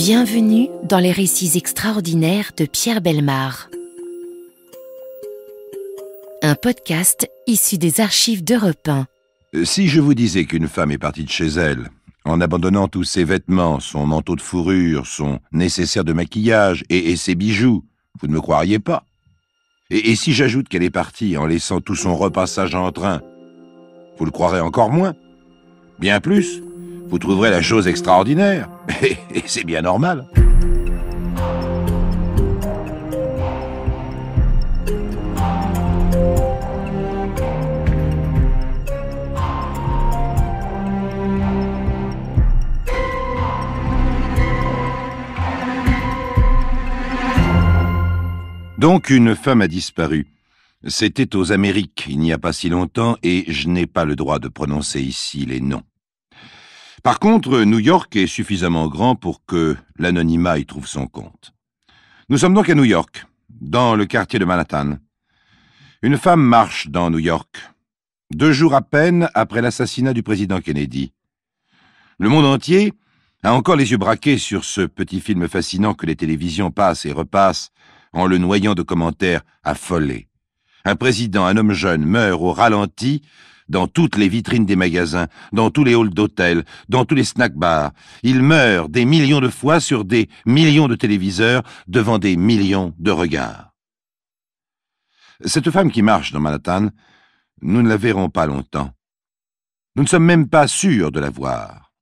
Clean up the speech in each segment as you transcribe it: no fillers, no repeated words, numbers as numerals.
Bienvenue dans les récits extraordinaires de Pierre Bellemare. Un podcast issu des archives d'Europe 1. Si je vous disais qu'une femme est partie de chez elle, en abandonnant tous ses vêtements, son manteau de fourrure, son nécessaire de maquillage et ses bijoux, vous ne me croiriez pas. Et si j'ajoute qu'elle est partie en laissant tout son repassage en train, vous le croirez encore moins. Bien plus, vous trouverez la chose extraordinaire. Et c'est bien normal. Donc une femme a disparu. C'était aux Amériques, il n'y a pas si longtemps, et je n'ai pas le droit de prononcer ici les noms. Par contre, New York est suffisamment grand pour que l'anonymat y trouve son compte. Nous sommes donc à New York, dans le quartier de Manhattan. Une femme marche dans New York, 2 jours à peine après l'assassinat du président Kennedy. Le monde entier a encore les yeux braqués sur ce petit film fascinant que les télévisions passent et repassent en le noyant de commentaires affolés. Un président, un homme jeune, meurt au ralenti dans toutes les vitrines des magasins, dans tous les halls d'hôtels, dans tous les snack-bars. Il meurt des millions de fois sur des millions de téléviseurs devant des millions de regards. Cette femme qui marche dans Manhattan, nous ne la verrons pas longtemps. Nous ne sommes même pas sûrs de la voir.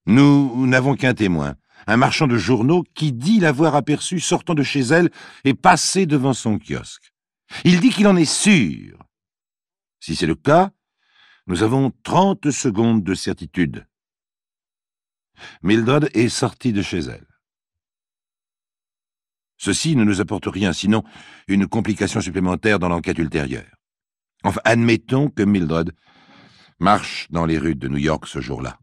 Nous n'avons qu'un témoin, un marchand de journaux qui dit l'avoir aperçue sortant de chez elle et passer devant son kiosque. Il dit qu'il en est sûr. Si c'est le cas, nous avons 30 secondes de certitude. Mildred est sortie de chez elle. Ceci ne nous apporte rien, sinon une complication supplémentaire dans l'enquête ultérieure. Enfin, admettons que Mildred marche dans les rues de New York ce jour-là.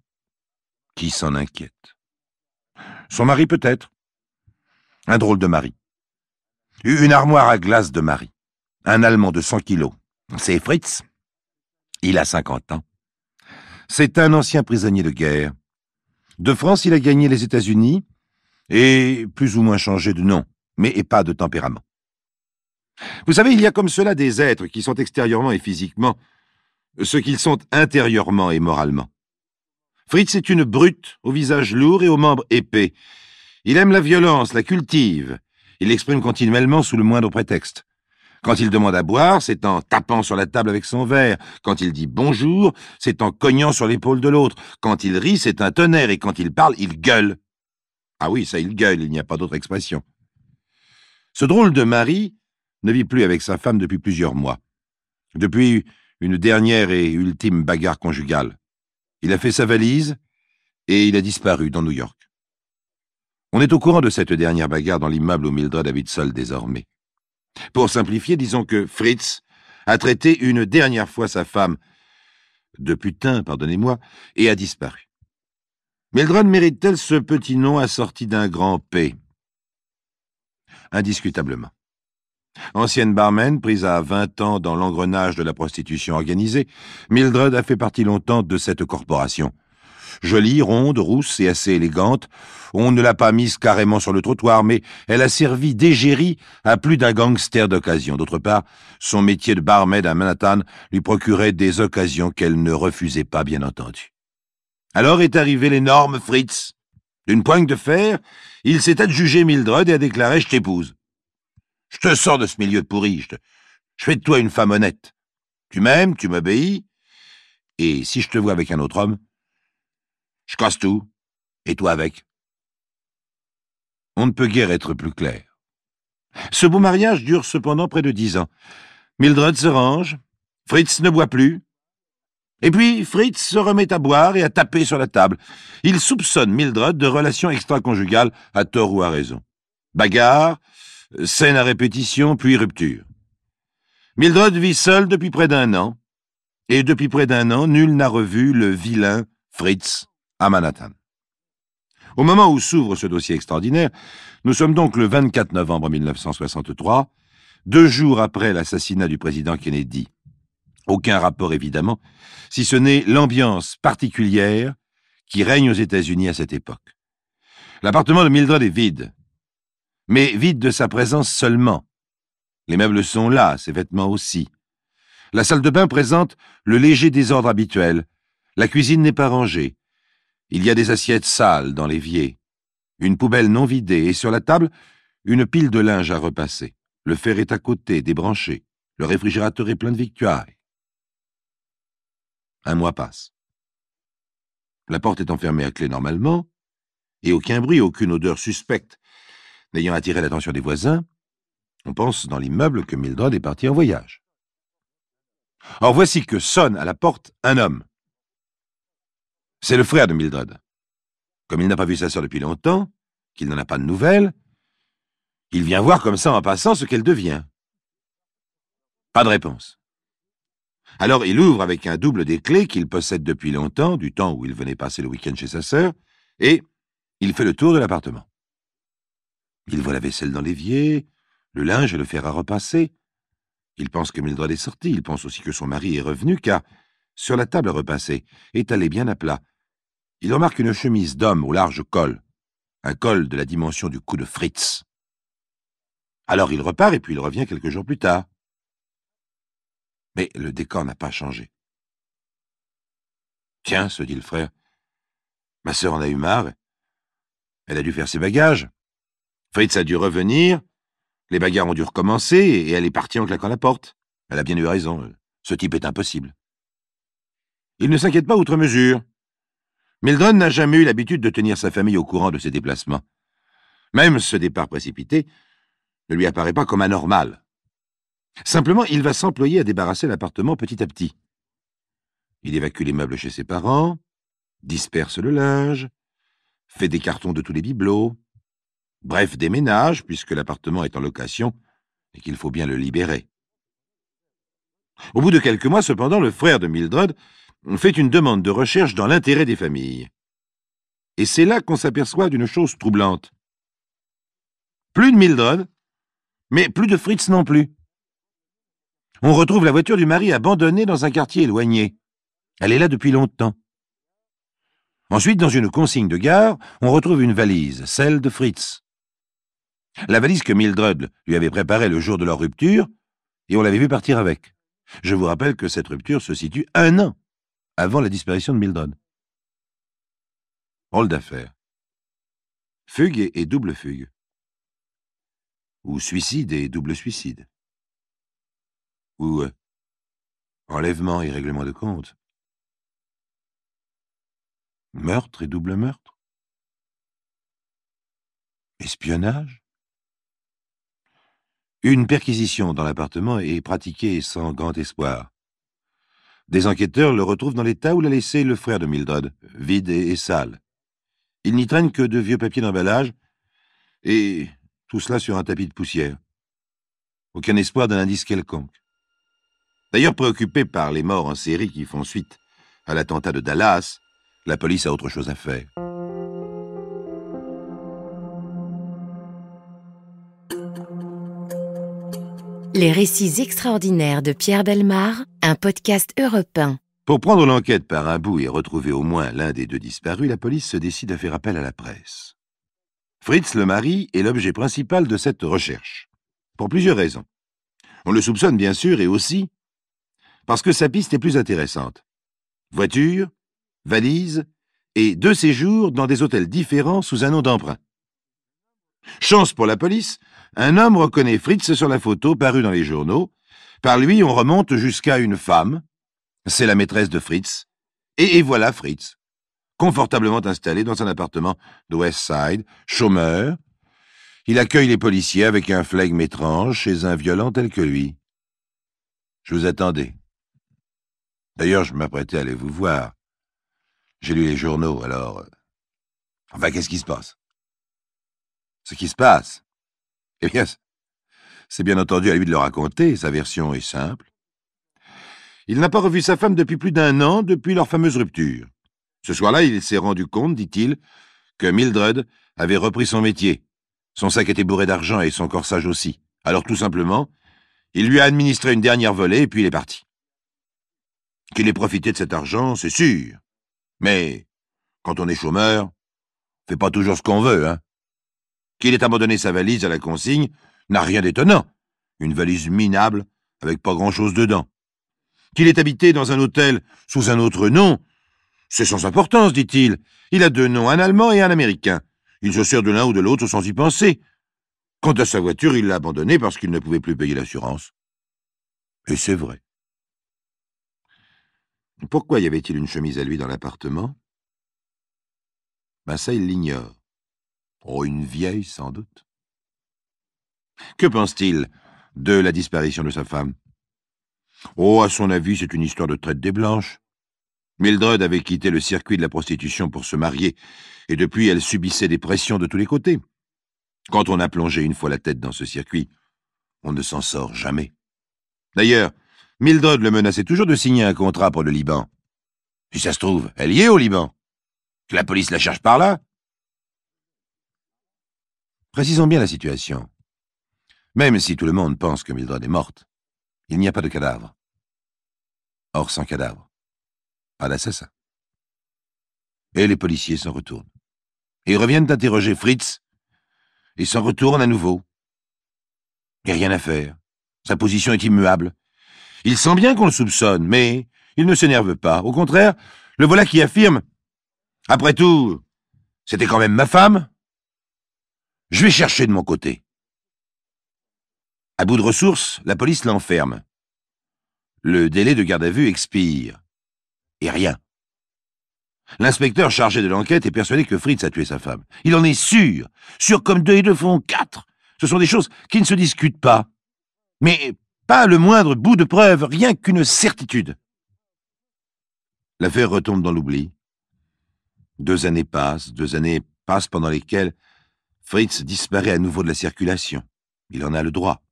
Qui s'en inquiète? Son mari peut-être. Un drôle de mari. Une armoire à glace de mari. Un Allemand de 100 kilos. C'est Fritz. Il a 50 ans. C'est un ancien prisonnier de guerre. De France, il a gagné les États-Unis et plus ou moins changé de nom, mais pas de tempérament. Vous savez, il y a comme cela des êtres qui sont extérieurement et physiquement ce qu'ils sont intérieurement et moralement. Fritz est une brute, au visage lourd et aux membres épais. Il aime la violence, la cultive. Il l'exprime continuellement sous le moindre prétexte. Quand il demande à boire, c'est en tapant sur la table avec son verre. Quand il dit bonjour, c'est en cognant sur l'épaule de l'autre. Quand il rit, c'est un tonnerre. Et quand il parle, il gueule. Ah oui, ça, il gueule, il n'y a pas d'autre expression. Ce drôle de mari ne vit plus avec sa femme depuis plusieurs mois. Depuis une dernière et ultime bagarre conjugale. Il a fait sa valise et il a disparu dans New York. On est au courant de cette dernière bagarre dans l'immeuble où Mildred habite seule désormais. Pour simplifier, disons que Fritz a traité une dernière fois sa femme de putain, pardonnez-moi, et a disparu. Mildred mérite-t-elle ce petit nom assorti d'un grand P? Indiscutablement. Ancienne barman, prise à 20 ans dans l'engrenage de la prostitution organisée, Mildred a fait partie longtemps de cette corporation. Jolie, ronde, rousse et assez élégante, on ne l'a pas mise carrément sur le trottoir, mais elle a servi d'égérie à plus d'un gangster d'occasion. D'autre part, son métier de barmaid à Manhattan lui procurait des occasions qu'elle ne refusait pas, bien entendu. Alors est arrivé l'énorme Fritz. D'une poigne de fer, il s'est adjugé Mildred et a déclaré « Je t'épouse. Je te sors de ce milieu de pourri, je fais de toi une femme honnête. Tu m'aimes, tu m'obéis, et si je te vois avec un autre homme, je casse tout, et toi avec. » On ne peut guère être plus clair. Ce beau mariage dure cependant près de 10 ans. Mildred se range, Fritz ne boit plus. Et puis Fritz se remet à boire et à taper sur la table. Il soupçonne Mildred de relations extra-conjugales à tort ou à raison. Bagarre, scène à répétition, puis rupture. Mildred vit seule depuis près d'1 an. Et depuis près d'1 an, nul n'a revu le vilain Fritz à Manhattan. Au moment où s'ouvre ce dossier extraordinaire, nous sommes donc le 24 novembre 1963, 2 jours après l'assassinat du président Kennedy. Aucun rapport évidemment, si ce n'est l'ambiance particulière qui règne aux États-Unis à cette époque. L'appartement de Mildred est vide, mais vide de sa présence seulement. Les meubles sont là, ses vêtements aussi. La salle de bain présente le léger désordre habituel. La cuisine n'est pas rangée. Il y a des assiettes sales dans l'évier, une poubelle non vidée et sur la table, une pile de linge à repasser. Le fer est à côté, débranché. Le réfrigérateur est plein de victuailles. Un mois passe. La porte est enfermée à clé normalement, et aucun bruit, aucune odeur suspecte n'ayant attiré l'attention des voisins, on pense dans l'immeuble que Mildred est partie en voyage. Or voici que sonne à la porte un homme. C'est le frère de Mildred. Comme il n'a pas vu sa sœur depuis longtemps, qu'il n'en a pas de nouvelles, il vient voir comme ça en passant ce qu'elle devient. Pas de réponse. Alors il ouvre avec un double des clés qu'il possède depuis longtemps, du temps où il venait passer le week-end chez sa sœur, et il fait le tour de l'appartement. Il voit la vaisselle dans l'évier, le linge et le fer à repasser. Il pense que Mildred est sortie, il pense aussi que son mari est revenu, car sur la table à repasser, étalée bien à plat, il remarque une chemise d'homme au large col, un col de la dimension du cou de Fritz. Alors il repart et puis il revient quelques jours plus tard. Mais le décor n'a pas changé. « Tiens, se dit le frère, ma sœur en a eu marre. Elle a dû faire ses bagages. Fritz a dû revenir, les bagarres ont dû recommencer et elle est partie en claquant la porte. Elle a bien eu raison, ce type est impossible. » Il ne s'inquiète pas outre mesure. Mildred n'a jamais eu l'habitude de tenir sa famille au courant de ses déplacements. Même ce départ précipité ne lui apparaît pas comme anormal. Simplement, il va s'employer à débarrasser l'appartement petit à petit. Il évacue les meubles chez ses parents, disperse le linge, fait des cartons de tous les bibelots, bref, déménage, puisque l'appartement est en location et qu'il faut bien le libérer. Au bout de quelques mois, cependant, le frère de Mildred fait une demande de recherche dans l'intérêt des familles. Et c'est là qu'on s'aperçoit d'une chose troublante. Plus de Mildred, mais plus de Fritz non plus. On retrouve la voiture du mari abandonnée dans un quartier éloigné. Elle est là depuis longtemps. Ensuite, dans une consigne de gare, on retrouve une valise, celle de Fritz. La valise que Mildred lui avait préparée le jour de leur rupture, et on l'avait vu partir avec. Je vous rappelle que cette rupture se situe 1 an avant la disparition de Mildred. Rôle d'affaire. Fugue et double fugue. Ou suicide et double suicide. Ou enlèvement et règlement de compte. Meurtre et double meurtre. Espionnage. Une perquisition dans l'appartement est pratiquée sans grand espoir. Des enquêteurs le retrouvent dans l'état où l'a laissé le frère de Mildred, vide et sale. Il n'y traîne que de vieux papiers d'emballage, et tout cela sur un tapis de poussière. Aucun espoir d'un indice quelconque. D'ailleurs, préoccupée par les morts en série qui font suite à l'attentat de Dallas, la police a autre chose à faire. Les récits extraordinaires de Pierre Bellemare, un podcast Europe 1. Pour prendre l'enquête par un bout et retrouver au moins l'un des deux disparus, la police se décide à faire appel à la presse. Fritz, le mari, est l'objet principal de cette recherche, pour plusieurs raisons. On le soupçonne bien sûr, et aussi parce que sa piste est plus intéressante. Voiture, valise et 2 séjours dans des hôtels différents sous un nom d'emprunt. Chance pour la police, un homme reconnaît Fritz sur la photo parue dans les journaux. Par lui, on remonte jusqu'à une femme. C'est la maîtresse de Fritz. Et voilà Fritz, confortablement installé dans un appartement de West Side, chômeur. Il accueille les policiers avec un flegme étrange chez un violent tel que lui. Je vous attendais. D'ailleurs, je m'apprêtais à aller vous voir. J'ai lu les journaux, alors... Enfin, qu'est-ce qui se passe? Ce qui se passe? Eh bien, c'est bien entendu à lui de le raconter, sa version est simple. Il n'a pas revu sa femme depuis plus d'1 an, depuis leur fameuse rupture. Ce soir-là, il s'est rendu compte, dit-il, que Mildred avait repris son métier. Son sac était bourré d'argent et son corsage aussi. Alors, tout simplement, il lui a administré une dernière volée et puis il est parti. Qu'il ait profité de cet argent, c'est sûr. Mais, quand on est chômeur, fait pas toujours ce qu'on veut, hein. Qu'il ait abandonné sa valise à la consigne n'a rien d'étonnant. Une valise minable, avec pas grand-chose dedans. Qu'il ait habité dans un hôtel sous un autre nom, c'est sans importance, dit-il. Il a 2 noms, un Allemand et un Américain. Il se sert de l'un ou de l'autre sans y penser. Quant à sa voiture, il l'a abandonnée parce qu'il ne pouvait plus payer l'assurance. Et c'est vrai. Pourquoi y avait-il une chemise à lui dans l'appartement? Ben ça, il l'ignore. Oh, une vieille, sans doute. Que pense-t-il de la disparition de sa femme? Oh, à son avis, c'est une histoire de traite des blanches. Mildred avait quitté le circuit de la prostitution pour se marier, et depuis elle subissait des pressions de tous les côtés. Quand on a plongé une fois la tête dans ce circuit, on ne s'en sort jamais. D'ailleurs, Mildred le menaçait toujours de signer un contrat pour le Liban. Si ça se trouve, elle y est au Liban. Que la police la cherche par là. Précisons bien la situation. Même si tout le monde pense que Mildred est morte, il n'y a pas de cadavre. Or, sans cadavre, pas d'assassin. Et les policiers s'en retournent. Et reviennent interroger Fritz, et s'en retournent à nouveau. Il n'y a rien à faire. Sa position est immuable. Il sent bien qu'on le soupçonne, mais il ne s'énerve pas. Au contraire, le voilà qui affirme « Après tout, c'était quand même ma femme. Je vais chercher de mon côté. » À bout de ressources, la police l'enferme. Le délai de garde à vue expire. Et rien. L'inspecteur chargé de l'enquête est persuadé que Fritz a tué sa femme. Il en est sûr. Sûr comme 2 et 2 font 4. Ce sont des choses qui ne se discutent pas. Mais pas le moindre bout de preuve, rien qu'une certitude. L'affaire retombe dans l'oubli. 2 années passent pendant lesquelles Fritz disparaît à nouveau de la circulation. Il en a le droit.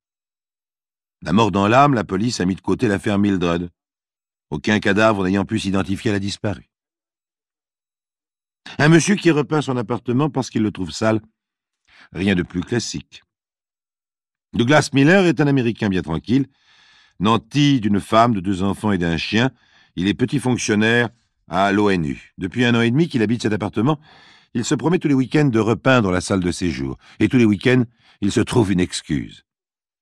La mort dans l'âme, la police a mis de côté l'affaire Mildred. Aucun cadavre n'ayant pu s'identifier à la disparue. Un monsieur qui repeint son appartement parce qu'il le trouve sale. Rien de plus classique. Douglas Miller est un Américain bien tranquille, nanti d'une femme, de 2 enfants et d'un chien. Il est petit fonctionnaire à l'ONU. Depuis 1 an et demi qu'il habite cet appartement, il se promet tous les week-ends de repeindre la salle de séjour. Et tous les week-ends, il se trouve une excuse.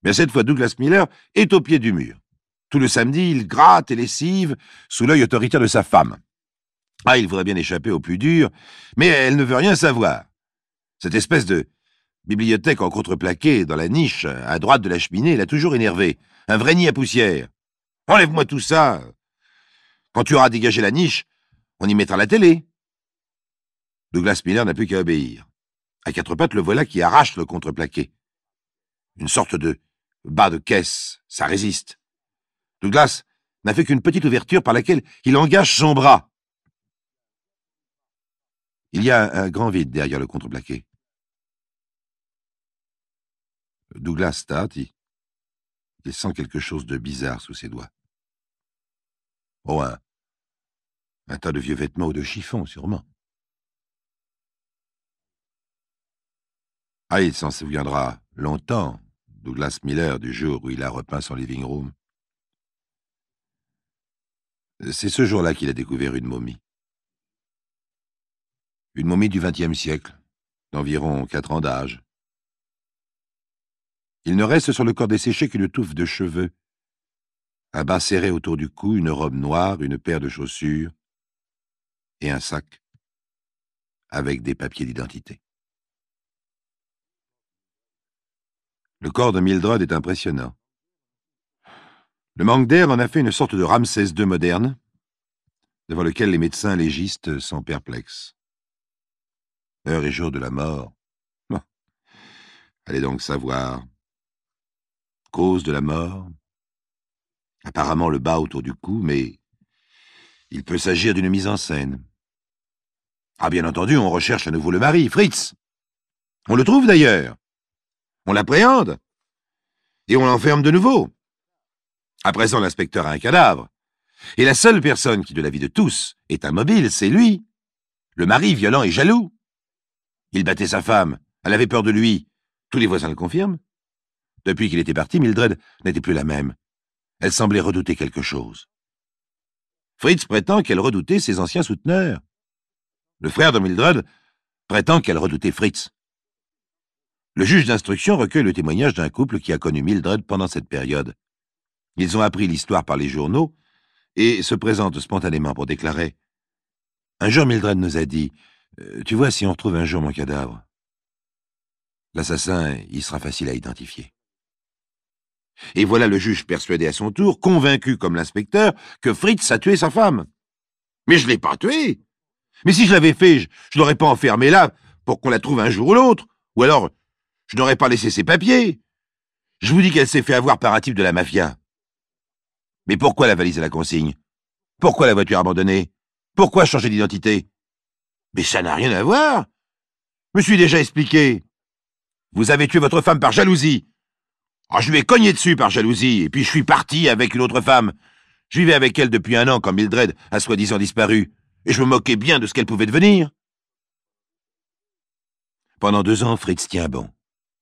Mais cette fois, Douglas Miller est au pied du mur. Tout le samedi, il gratte et lessive sous l'œil autoritaire de sa femme. Ah, il voudrait bien échapper au plus dur, mais elle ne veut rien savoir. Cette espèce de bibliothèque en contreplaqué dans la niche, à droite de la cheminée, l'a toujours énervé. Un vrai nid à poussière. Enlève-moi tout ça. Quand tu auras dégagé la niche, on y mettra la télé. Douglas Miller n'a plus qu'à obéir. À 4 pattes, le voilà qui arrache le contreplaqué. Une sorte de bas de caisse, ça résiste. Douglas n'a fait qu'une petite ouverture par laquelle il engage son bras. Il y a un grand vide derrière le contreplaqué. Douglas tâte, il sent quelque chose de bizarre sous ses doigts. Oh, un tas de vieux vêtements ou de chiffons, sûrement. Ah, il s'en souviendra longtemps, Douglas Miller, du jour où il a repeint son living room. C'est ce jour-là qu'il a découvert une momie. Une momie du XXe siècle, d'environ 4 ans d'âge. Il ne reste sur le corps desséché qu'une touffe de cheveux, un bas serré autour du cou, une robe noire, une paire de chaussures et un sac avec des papiers d'identité. Le corps de Mildred est impressionnant. Le manque d'air en a fait une sorte de Ramsès II moderne, devant lequel les médecins légistes sont perplexes. Heure et jour de la mort. Bon. Allez donc savoir. Cause de la mort. Apparemment le bas autour du cou, mais il peut s'agir d'une mise en scène. Ah, bien entendu, on recherche à nouveau le mari, Fritz. On le trouve d'ailleurs. On l'appréhende. Et on l'enferme de nouveau. À présent, l'inspecteur a un cadavre. Et la seule personne qui, de l'avis de tous, est immobile, c'est lui. Le mari violent et jaloux. Il battait sa femme. Elle avait peur de lui. Tous les voisins le confirment. Depuis qu'il était parti, Mildred n'était plus la même. Elle semblait redouter quelque chose. Fritz prétend qu'elle redoutait ses anciens souteneurs. Le frère de Mildred prétend qu'elle redoutait Fritz. Le juge d'instruction recueille le témoignage d'un couple qui a connu Mildred pendant cette période. Ils ont appris l'histoire par les journaux et se présentent spontanément pour déclarer « Un jour, Mildred nous a dit « Tu vois, si on retrouve un jour mon cadavre, l'assassin, il sera facile à identifier. » Et voilà le juge persuadé à son tour, convaincu comme l'inspecteur, que Fritz a tué sa femme. « Mais je l'ai pas tué. Mais si je l'avais fait, je l'aurais pas enfermé là pour qu'on la trouve un jour ou l'autre. Ou alors, je n'aurais pas laissé ses papiers. Je vous dis qu'elle s'est fait avoir par un type de la mafia. Mais pourquoi la valise à la consigne? Pourquoi la voiture abandonnée? Pourquoi changer d'identité? Mais ça n'a rien à voir. Je me suis déjà expliqué. Vous avez tué votre femme par jalousie. Oh, je lui ai cogné dessus par jalousie, et puis je suis parti avec une autre femme. Je vivais avec elle depuis 1 an quand Mildred a soi-disant disparu, et je me moquais bien de ce qu'elle pouvait devenir. Pendant 2 ans, Fritz tient bon.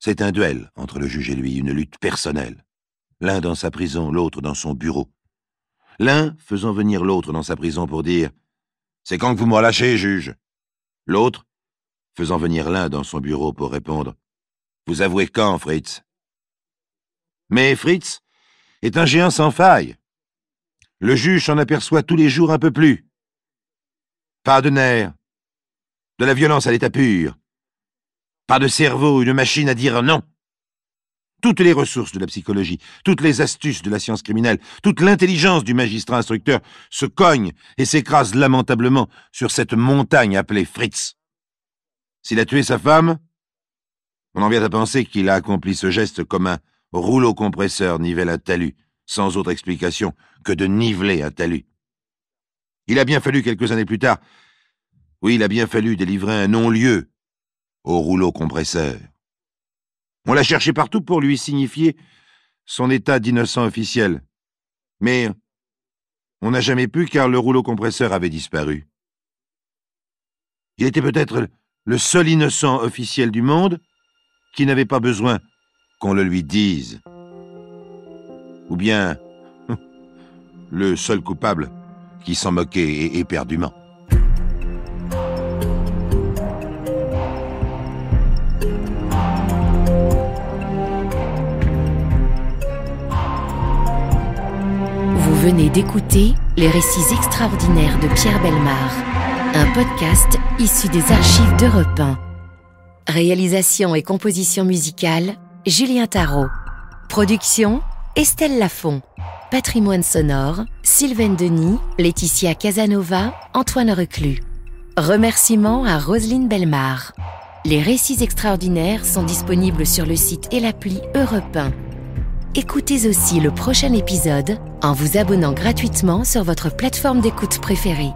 C'est un duel entre le juge et lui, une lutte personnelle. L'un dans sa prison, l'autre dans son bureau. L'un faisant venir l'autre dans sa prison pour dire « C'est quand que vous me relâchez, juge ?» L'autre faisant venir l'un dans son bureau pour répondre « Vous avouez quand, Fritz ?» Mais Fritz est un géant sans faille. Le juge s'en aperçoit tous les jours un peu plus. Pas de nerfs, de la violence à l'état pur, pas de cerveau, une machine à dire non. Toutes les ressources de la psychologie, toutes les astuces de la science criminelle, toute l'intelligence du magistrat instructeur se cognent et s'écrasent lamentablement sur cette montagne appelée Fritz. S'il a tué sa femme, on en vient à penser qu'il a accompli ce geste comme un rouleau compresseur nivelle un talus, sans autre explication que de niveler un talus. Il a bien fallu quelques années plus tard, oui, il a bien fallu délivrer un non-lieu au rouleau compresseur. On l'a cherché partout pour lui signifier son état d'innocent officiel. Mais on n'a jamais pu car le rouleau compresseur avait disparu. Il était peut-être le seul innocent officiel du monde qui n'avait pas besoin qu'on le lui dise. Ou bien le seul coupable qui s'en moquait éperdument. Vous venez d'écouter Les récits extraordinaires de Pierre Bellemare, un podcast issu des archives d'Europe 1. Réalisation et composition musicale, Julien Tarot. Production, Estelle Lafont. Patrimoine sonore, Sylvaine Denis, Laetitia Casanova, Antoine Reclus. Remerciements à Roselyne Bellemare. Les récits extraordinaires sont disponibles sur le site et l'appli Europe 1. Écoutez aussi le prochain épisode en vous abonnant gratuitement sur votre plateforme d'écoute préférée.